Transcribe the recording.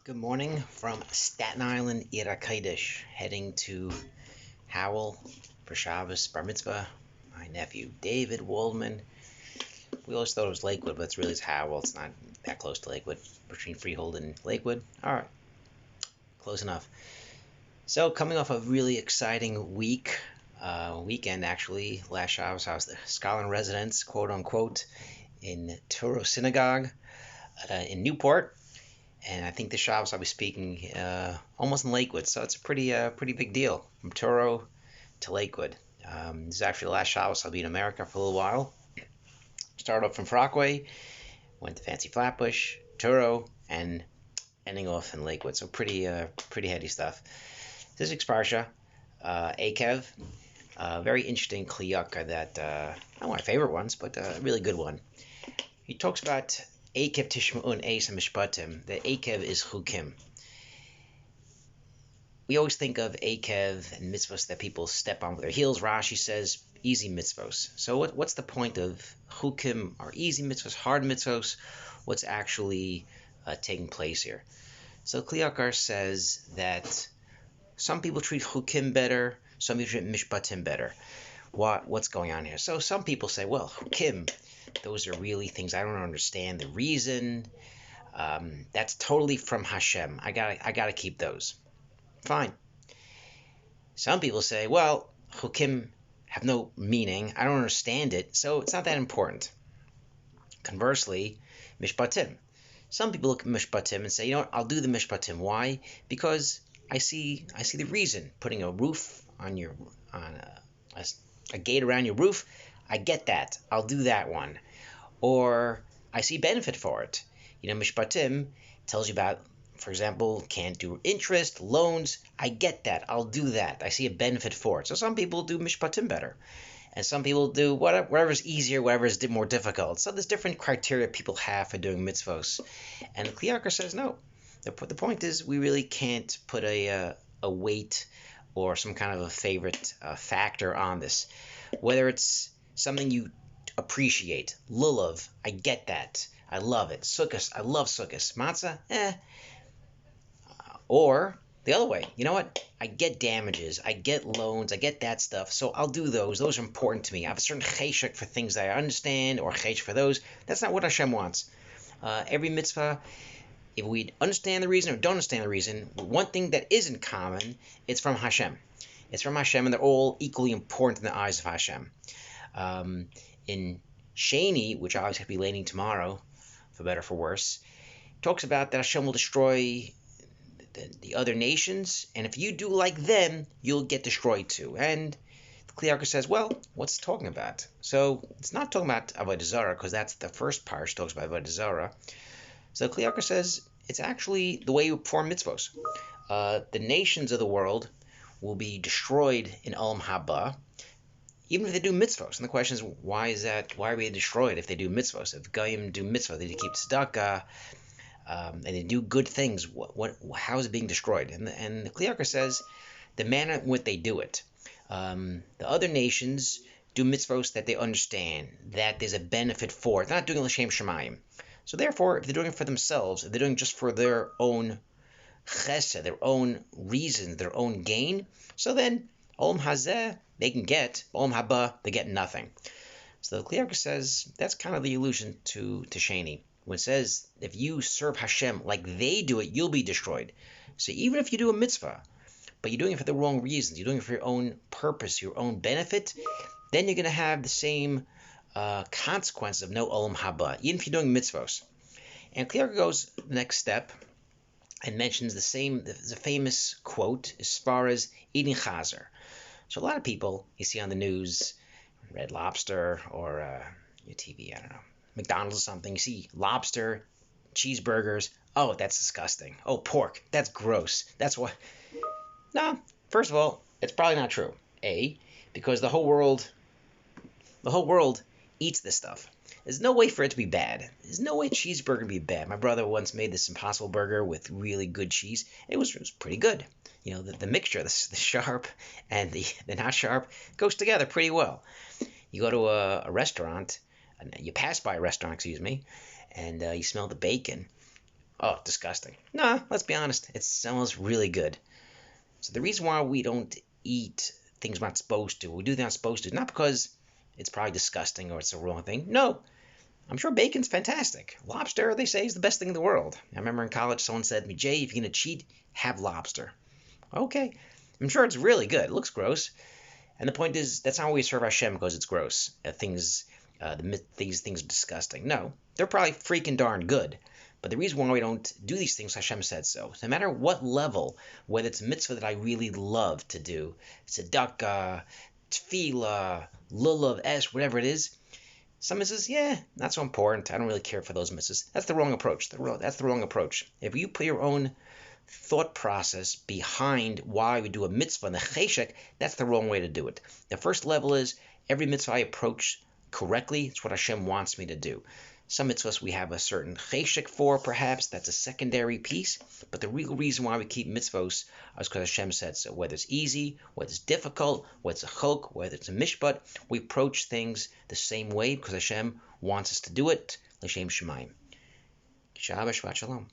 Good morning from Staten Island, Irakidish, heading to Howell for Shabbos Bar Mitzvah. My nephew David Waldman. We always thought it was Lakewood, but it's really Howell. It's not that close to Lakewood, between Freehold and Lakewood. All right, close enough. So coming off a really exciting weekend actually. Last Shabbos I was the scholar in residence, quote unquote, in Turo Synagogue in Newport. And I think the Shabbos I'll be speaking almost in Lakewood, so it's a pretty big deal from Turo to Lakewood. This is actually the last Shabbos I'll be in America for a little while. Started off from Frockway, went to Fancy Flatbush, Turo, and ending off in Lakewood. So pretty heady stuff. This week's parsha, eikev, very interesting kliyaka that not my favorite ones, but a really good one. He talks about eikev tishma'un eis mishpatim. The eikev is chukim. We always think of eikev and mitzvos that people step on with their heels. Rashi says easy mitzvos. So what's the point of chukim? Are easy mitzvos, hard mitzvos? What's actually taking place here? So Kliyakar says that some people treat chukim better, some people treat mishpatim better. What's going on here? So some people say, well, chukim, those are really things I don't understand the reason. That's totally from Hashem. I gotta keep those. Fine. Some people say, well, chukim have no meaning. I don't understand it, so it's not that important. Conversely, mishpatim. Some people look at mishpatim and say, you know what, I'll do the mishpatim. Why? Because I see the reason. Putting a roof on a gate around your roof, I get that. I'll do that one. Or I see benefit for it. Mishpatim tells you about, for example, can't do interest, loans. I get that. I'll do that. I see a benefit for it. So some people do mishpatim better. And some people do whatever's easier, whatever's more difficult. So there's different criteria people have for doing mitzvos. And the Kliyakar says no. The point is we really can't put a weight or some kind of a favorite factor on this. Whether it's something you appreciate. Lulav, I get that. I love it. Sukkos, I love sukkos. Matzah, Or the other way, you know what? I get damages, I get loans, I get that stuff, so I'll do those. Those are important to me. I have a certain cheshek for things that I understand, or cheshek for those. That's not what Hashem wants. Every mitzvah, if we understand the reason or don't understand the reason, one thing that isn't common, it's from Hashem. It's from Hashem, and they're all equally important in the eyes of Hashem. In Shani, which I always have to be learning tomorrow, for better or for worse, talks about that Hashem will destroy the other nations, and if you do like them, you'll get destroyed too. And the Kliyakar says, well, what's it talking about? So it's not talking about Avodah Zarah, because that's the first part, talks about Avodah Zarah. So the Kliyakar says it's actually the way you perform mitzvos. The nations of the world will be destroyed in Olam Haba, even if they do mitzvos. And the question is, why is that? Why are we destroyed if they do mitzvos? If Goyim do mitzvah, they keep tzedakah, and they do good things, how is it being destroyed? And the Kliyakar says the manner in which they do it. The other nations do mitzvos that they understand, that there's a benefit for it. They're not doing l'shem shemayim. So therefore, if they're doing it for themselves, if they're doing it just for their own chesed, their own reasons, their own gain, so then Olam Hazeh they can get, Olam Haba they get nothing. So the Kliyakar says that's kind of the allusion to Shani. When it says, if you serve Hashem like they do it, you'll be destroyed. So even if you do a mitzvah, but you're doing it for the wrong reasons, you're doing it for your own purpose, your own benefit, then you're going to have the same consequences of no olam haba, even if you're doing mitzvos. And Kliyakar goes the next step and mentions the famous quote as far as eating chazer. So a lot of people you see on the news, Red Lobster or your TV, I don't know, McDonald's or something, you see lobster, cheeseburgers, oh, that's disgusting. Oh, pork, that's gross. That's what. No, first of all, it's probably not true. Because the whole world eats this stuff. There's no way for it to be bad. There's no way cheeseburger to be bad. My brother once made this Impossible Burger with really good cheese. It was pretty good. The mixture, the sharp and the not sharp, goes together pretty well. You go to a restaurant, you pass by a restaurant, and you smell the bacon. Oh, disgusting. Nah, let's be honest. It smells really good. So the reason why we don't eat things we're not supposed to, we do things we're not supposed to, not because it's probably disgusting or it's the wrong thing. No, I'm sure bacon's fantastic. Lobster, they say, is the best thing in the world. I remember in college someone said to me, Jay, if you're going to cheat, have lobster. Okay. I'm sure it's really good. It looks gross. And the point is, that's not how we serve Hashem because it's gross. These things are disgusting. No, they're probably freaking darn good. But the reason why we don't do these things, Hashem said so. So no matter what level, whether it's a mitzvah that I really love to do, tzedakah, tefillah, lulav, esh, whatever it is, some mitzvahs, yeah, not so important. I don't really care for those mitzvahs. That's the wrong approach. That's the wrong approach. If you put your own thought process behind why we do a mitzvah and the cheshek, that's the wrong way to do it. The first level is every mitzvah I approach correctly. It's what Hashem wants me to do. Some mitzvahs we have a certain cheshek for, perhaps. That's a secondary piece. But the real reason why we keep mitzvos is because Hashem said so. Whether it's easy, whether it's difficult, whether it's a chok, whether it's a mishpat, we approach things the same way because Hashem wants us to do it. L'shem Shemayim. Shabbat Shalom.